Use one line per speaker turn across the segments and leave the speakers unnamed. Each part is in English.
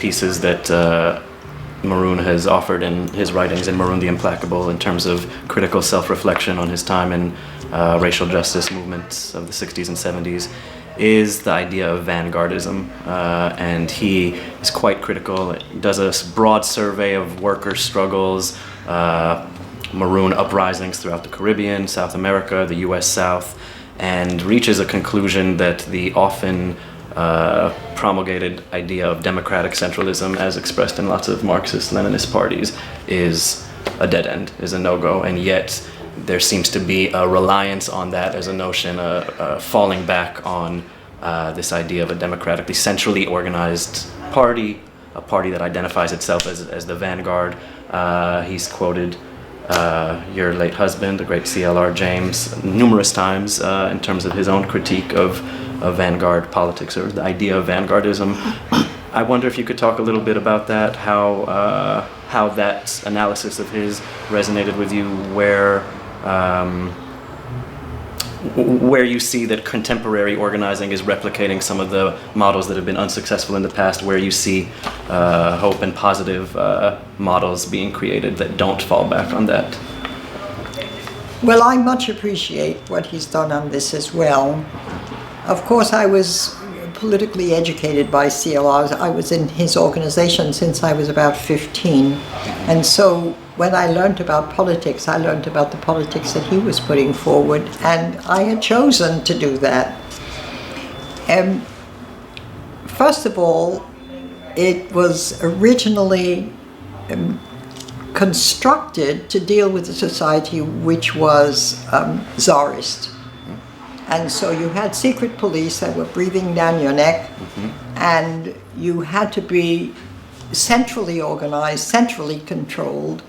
pieces that Maroon has offered in his writings in Maroon the Implacable in terms of critical self-reflection on his time in racial justice movements of the 60s and 70s is the idea of vanguardism. And he is quite critical, does a broad survey of worker struggles, Maroon uprisings throughout the Caribbean, South America, the US South, and reaches a conclusion that the often promulgated idea of democratic centralism, as expressed in lots of Marxist-Leninist parties, is a dead end, is a no-go, and yet there seems to be a reliance on that as a notion, falling back on this idea of a democratically centrally organized party, a party that identifies itself as the vanguard. He's quoted your late husband, the great C.L.R. James, numerous times in terms of his own critique of vanguard politics, or the idea of vanguardism. I wonder if you could talk a little bit about that, how that analysis of his resonated with you, where you see that contemporary organizing is replicating some of the models that have been unsuccessful in the past, where you see hope and positive models being created that don't fall back on that.
Well, I much appreciate what he's done on this as well. Of course, I was politically educated by C.L.R. I was in his organization since I was about 15. And so when I learned about politics, I learned about the politics that he was putting forward, and I had chosen to do that. First of all, it was originally constructed to deal with a society which was czarist. And so you had secret police that were breathing down your neck, and you had to be centrally organized, centrally controlled,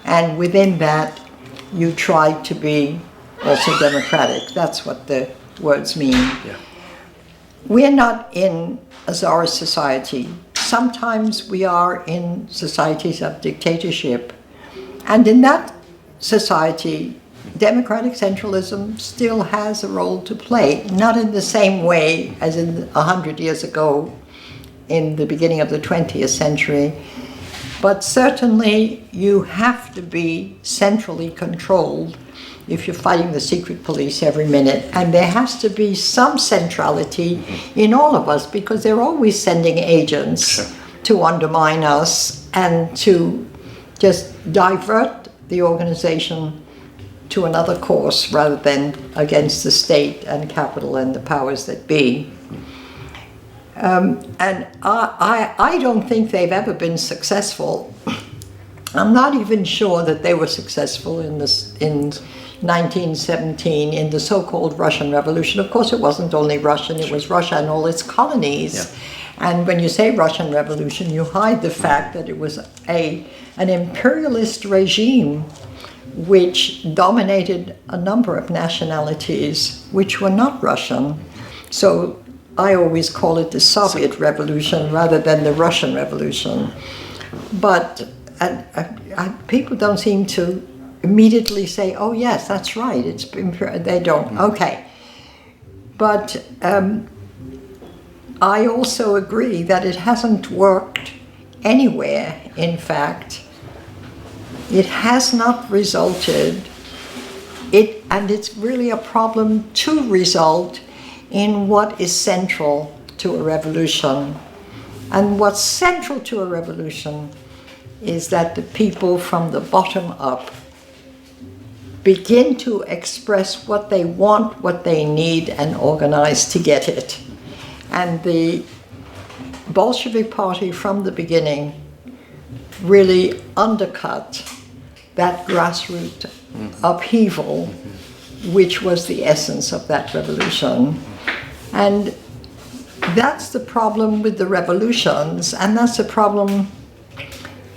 and within that you tried to be also democratic. That's what the words mean. Yeah. We're not in a czarist society. Sometimes we are in societies of dictatorship, and in that society democratic centralism still has a role to play, not in the same way as in 100 years ago in the beginning of the 20th century, but certainly you have to be centrally controlled if you're fighting the secret police every minute, and there has to be some centrality in all of us, because they're always sending agents to undermine us and to just divert the organization to another course rather than against the state and capital and the powers that be. And I don't think they've ever been successful. I'm not even sure that they were successful in 1917 in the so-called Russian Revolution. Of course, it wasn't only Russian, it was Russia and all its colonies. Yeah. And when you say Russian Revolution, you hide the fact that it was an imperialist regime which dominated a number of nationalities which were not Russian. So I always call it the Soviet Revolution rather than the Russian Revolution. But people don't seem to immediately say, oh yes, that's right, they don't. Okay. But I also agree that it hasn't worked anywhere, in fact. It has not resulted, and it's really a problem to result in what is central to a revolution. And what's central to a revolution is that the people from the bottom up begin to express what they want, what they need, and organize to get it. And the Bolshevik Party from the beginning really undercut that grassroots upheaval, which was the essence of that revolution. And that's the problem with the revolutions, and that's the problem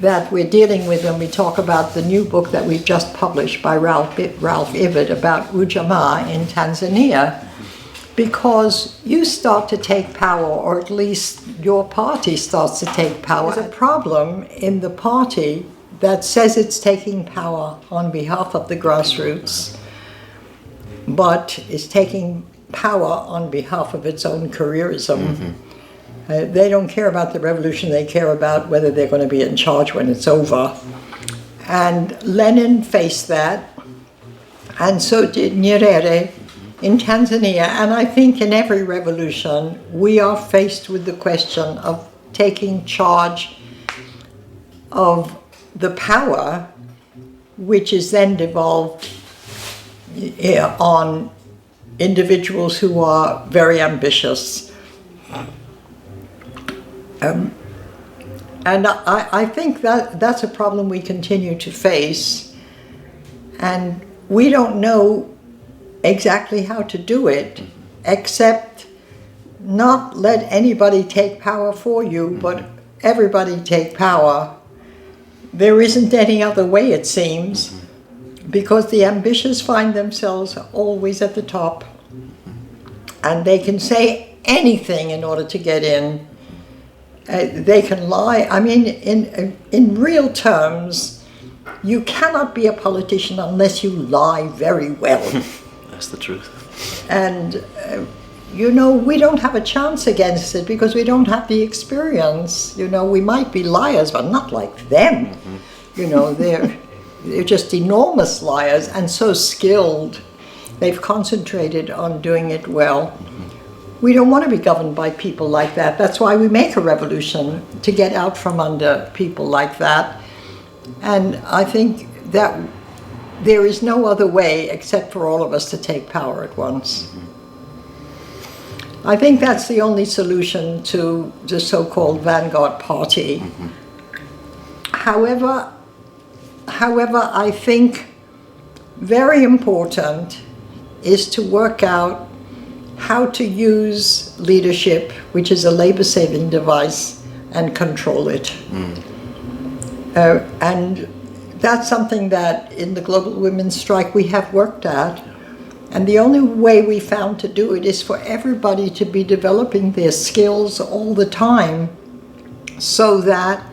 that we're dealing with when we talk about the new book that we've just published by Ralph Ibbott about Abu-Jamal in Tanzania. Because you start to take power, or at least your party starts to take power. There's a problem in the party that says it's taking power on behalf of the grassroots, but is taking power on behalf of its own careerism. They don't care about the revolution, they care about whether they're going to be in charge when it's over. And Lenin faced that, and so did Nyerere in Tanzania. And I think in every revolution, we are faced with the question of taking charge of the power, which is then devolved on individuals who are very ambitious. And I think that that's a problem we continue to face, and we don't know exactly how to do it, except not let anybody take power for you, but everybody take power. There isn't any other way, it seems, because the ambitious find themselves always at the top, and they can say anything in order to get in. They can lie. I mean, in real terms, you cannot be a politician unless you lie very well.
That's the truth.
And, you know, we don't have a chance against it because we don't have the experience. You know, we might be liars, but not like them. You know, they're just enormous liars and so skilled. They've concentrated on doing it well. We don't want to be governed by people like that. That's why we make a revolution, to get out from under people like that. And I think that there is no other way except for all of us to take power at once. I think that's the only solution to the so-called vanguard party. However, I think very important is to work out how to use leadership, which is a labor-saving device, and control it. And that's something that in the Global Women's Strike we have worked at. And the only way we found to do it is for everybody to be developing their skills all the time, so that,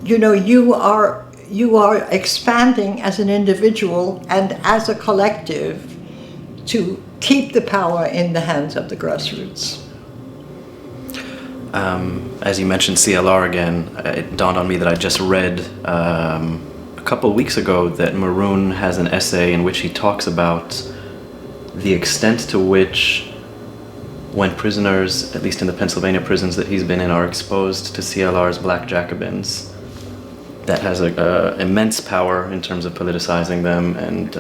you know, you are expanding as an individual and as a collective to keep the power in the hands of the grassroots.
As you mentioned C.L.R. again, it dawned on me that I just read a couple of weeks ago that Maroon has an essay in which he talks about the extent to which, when prisoners, at least in the Pennsylvania prisons that he's been in, are exposed to C.L.R.'s Black Jacobins, that has immense power in terms of politicizing them. And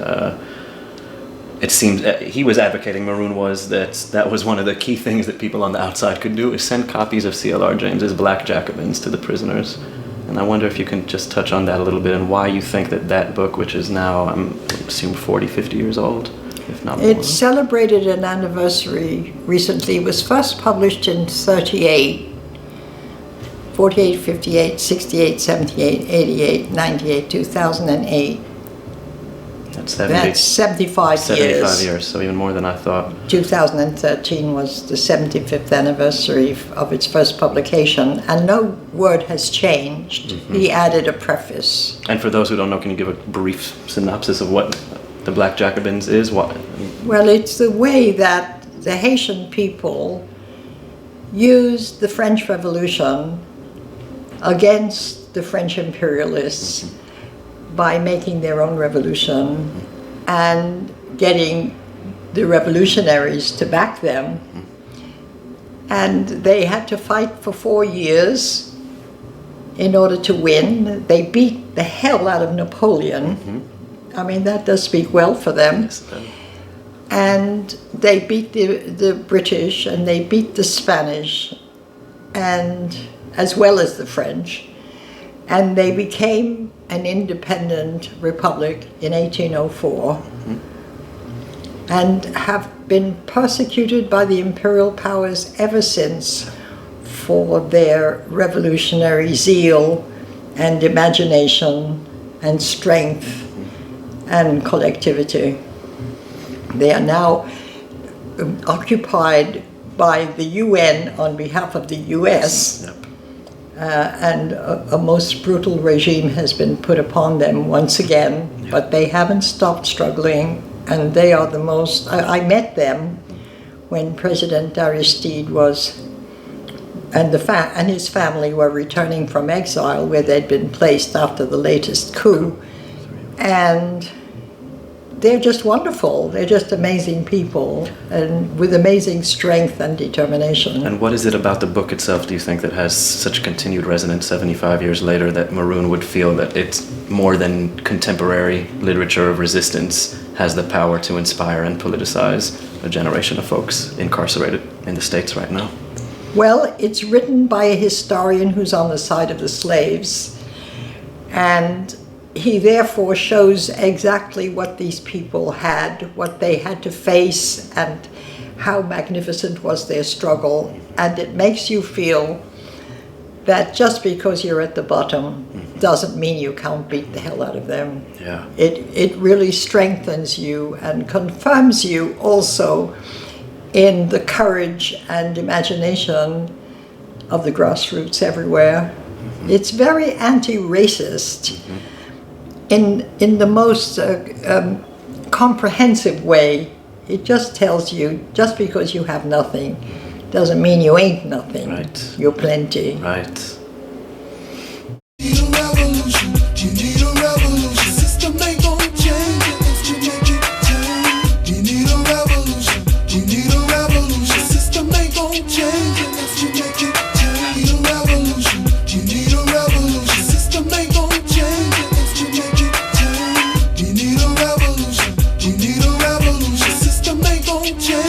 it seems he was advocating, Maroon was, that was one of the key things that people on the outside could do, is send copies of C.L.R. James's Black Jacobins to the prisoners. And I wonder if you can just touch on that a little bit, and why you think that book, which is now, I assume 40, 50 years old, if not more.
It celebrated an anniversary recently. It was first published in 38, 48, 58, 68, 78, 88, 98, 2008.
That's
75 years.
75 years, so even more than I thought.
2013 was the 75th anniversary of its first publication, and no word has changed. He added a preface.
And for those who don't know, can you give a brief synopsis of what the Black Jacobins is?
Well, it's the way that the Haitian people used the French Revolution against the French imperialists by making their own revolution and getting the revolutionaries to back them. And they had to fight for 4 years in order to win. They beat the hell out of Napoleon. I mean, that does speak well for them.
Yes,
And they beat the British, and they beat the Spanish, and as well as the French. And they became an independent republic in 1804, and have been persecuted by the imperial powers ever since for their revolutionary zeal and imagination and strength and collectivity. They are now occupied by the UN on behalf of the US.
Yep.
And a most brutal regime has been put upon them once again, but they haven't stopped struggling, and they are the most... I met them when President Aristide was and his family were returning from exile where they'd been placed after the latest coup. And they're just wonderful. They're just amazing people, and with amazing strength and determination.
And what is it about the book itself, do you think, that has such continued resonance 75 years later, that Maroon would feel that it's more than contemporary literature of resistance, has the power to inspire and politicize a generation of folks incarcerated in the States right now?
Well, it's written by a historian who's on the side of the slaves, and he therefore shows exactly what these people had, what they had to face, and how magnificent was their struggle. And it makes you feel that just because you're at the bottom doesn't mean you can't beat the hell out of them.
Yeah.
It really strengthens you and confirms you also in the courage and imagination of the grassroots everywhere. It's very anti-racist. In the most comprehensive way. It just tells you, just because you have nothing doesn't mean you ain't nothing.
Right.
You're plenty.
Right.
You need a revolution. You need a revolution. System ain't gonna change unless you make it change. You need a revolution. You need a revolution. System ain't gonna change unless you make it change. You need a revolution. You need a revolution. System ain't gonna change unless you make it change. You need a revolution. You need a revolution. System ain't gonna change.